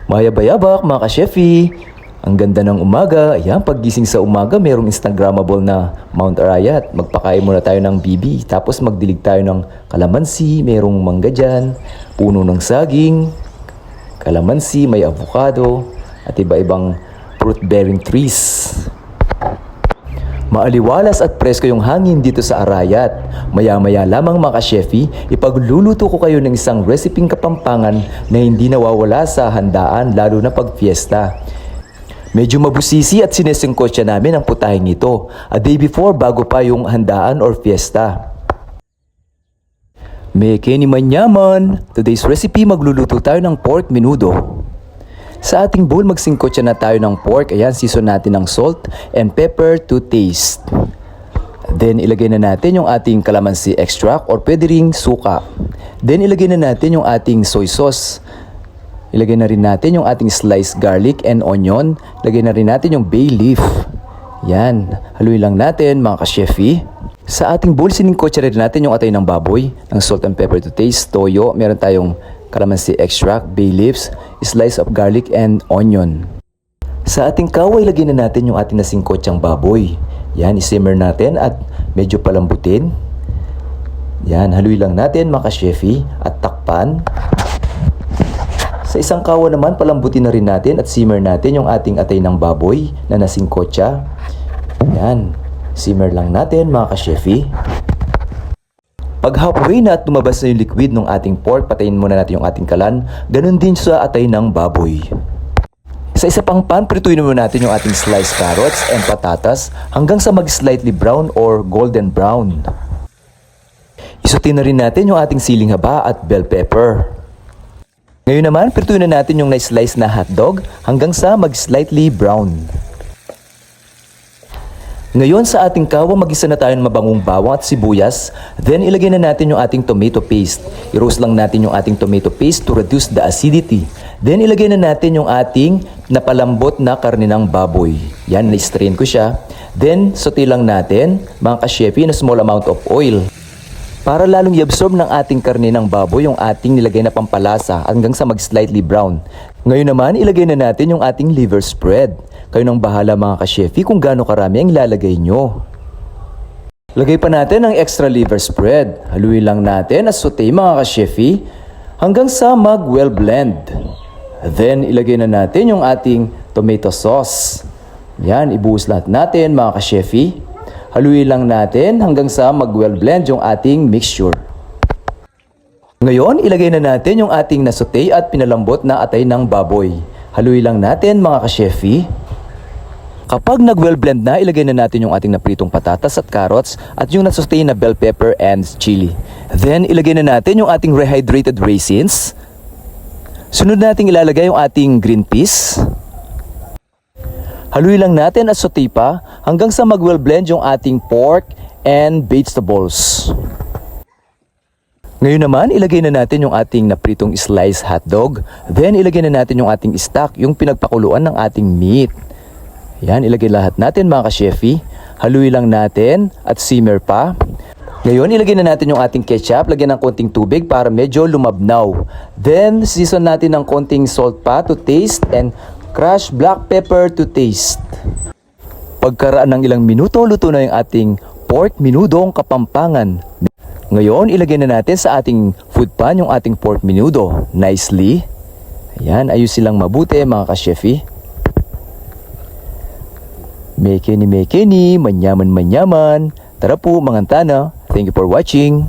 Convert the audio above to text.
Mayabay-abak mga ka-chefy! Ang ganda ng umaga. Ayan, paggising sa umaga, merong Instagrammable na Mount Arayat. Magpakain muna tayo ng bibi. Tapos magdilig tayo ng kalamansi, merong mangga dyan, puno ng saging, kalamansi, may avocado, at iba-ibang fruit-bearing trees. Maaliwalas at presko yung hangin dito sa Arayat. Maya-maya lamang mga ka-chefy, ipagluluto ko kayo ng isang reseping Kapampangan na hindi nawawala sa handaan lalo na pag fiesta. Medyo mabusisi at sinesengkot siya namin ang putahing ito a day before bago pa yung handaan or fiesta. Meke ni manyaman! Today's recipe, magluluto tayo ng pork menudo. Sa ating bowl, magsingkot siya na tayo ng pork. Ayan, season natin ng salt and pepper to taste. Then, ilagay na natin yung ating calamansi extract or pwede ring suka. Then, ilagay na natin yung ating soy sauce. Ilagay na rin natin yung ating sliced garlic and onion. Ilagay na rin natin yung bay leaf. Yan, haluin lang natin mga ka-chefy. Sa ating bowl, siningkot siya rin natin yung atay ng baboy, ng salt and pepper to taste, toyo. Meron tayong calamansi extract, bay leaves, slice of garlic and onion. Sa ating kaway, lagyan na natin yung ating nasingkotsang baboy. Yan, isimmer natin at medyo palambutin. Yan, haluin lang natin mga ka-chefy at takpan. Sa isang kawa naman, palambutin na rin natin at simmer natin yung ating atay ng baboy na nasingkotsa. Yan, simmer lang natin mga ka-chefy. Pag halfway na at lumabas na yung liquid ng ating pork, patayin muna natin yung ating kalan. Ganun din sa atay ng baboy. Sa isa pang pan, prituin muna natin yung ating sliced carrots and patatas hanggang sa mag-slightly brown or golden brown. Isutin na rin natin yung ating siling haba at bell pepper. Ngayon naman, prituin na natin yung na-slice na hotdog hanggang sa mag-slightly brown. Ngayon sa ating kawa, mag-isa na tayo ng mabangong bawang at sibuyas. Then ilagay na natin yung ating tomato paste. I-roast lang natin yung ating tomato paste to reduce the acidity. Then ilagay na natin yung ating napalambot na karne ng baboy. Yan, na-strain ko siya. Then saute lang natin, mga ka-chefy, na small amount of oil. Para lalong i-absorb ng ating karne ng baboy yung ating nilagay na pampalasa hanggang sa mag-slightly brown. Ngayon naman, ilagay na natin yung ating liver spread. Kayo nang bahala mga ka-chefy kung gaano karami ang ilalagay nyo. Lagay pa natin ang extra liver spread. Haluin lang natin at saute mga ka-chefy hanggang sa mag-well blend. Then, ilagay na natin yung ating tomato sauce. Yan, ibuhos lahat natin mga ka-chefy. Haluin lang natin hanggang sa mag-well blend yung ating mixture. Ngayon, ilagay na natin yung ating nasaute at pinalambot na atay ng baboy. Haluin lang natin mga ka-chefy. Kapag nag-well blend na, ilagay na natin yung ating napritong patatas at carrots at yung nasaute na bell pepper and chili. Then, ilagay na natin yung ating rehydrated raisins. Sunod natin ilalagay yung ating green peas. Haluin lang natin at saute pa hanggang sa mag-well blend yung ating pork and vegetables. Ngayon naman, ilagay na natin yung ating napritong sliced hotdog. Then, ilagay na natin yung ating stock, yung pinagpakuluan ng ating meat. Yan, ilagay lahat natin mga ka-chefy. Haluin lang natin at simmer pa. Ngayon, ilagay na natin yung ating ketchup. Lagyan ng konting tubig para medyo lumabnaw. Then, season natin ng konting salt pa to taste and crushed black pepper to taste. Pagkaraan ng ilang minuto, luto na yung ating pork menudong Kapampangan. Ngayon, ilagay na natin sa ating food pan yung ating pork menudo. Nicely. Ayan, ayusin lang mabuti mga ka-chefy. Meke ni, manyaman. Tara po mga tana. Thank you for watching.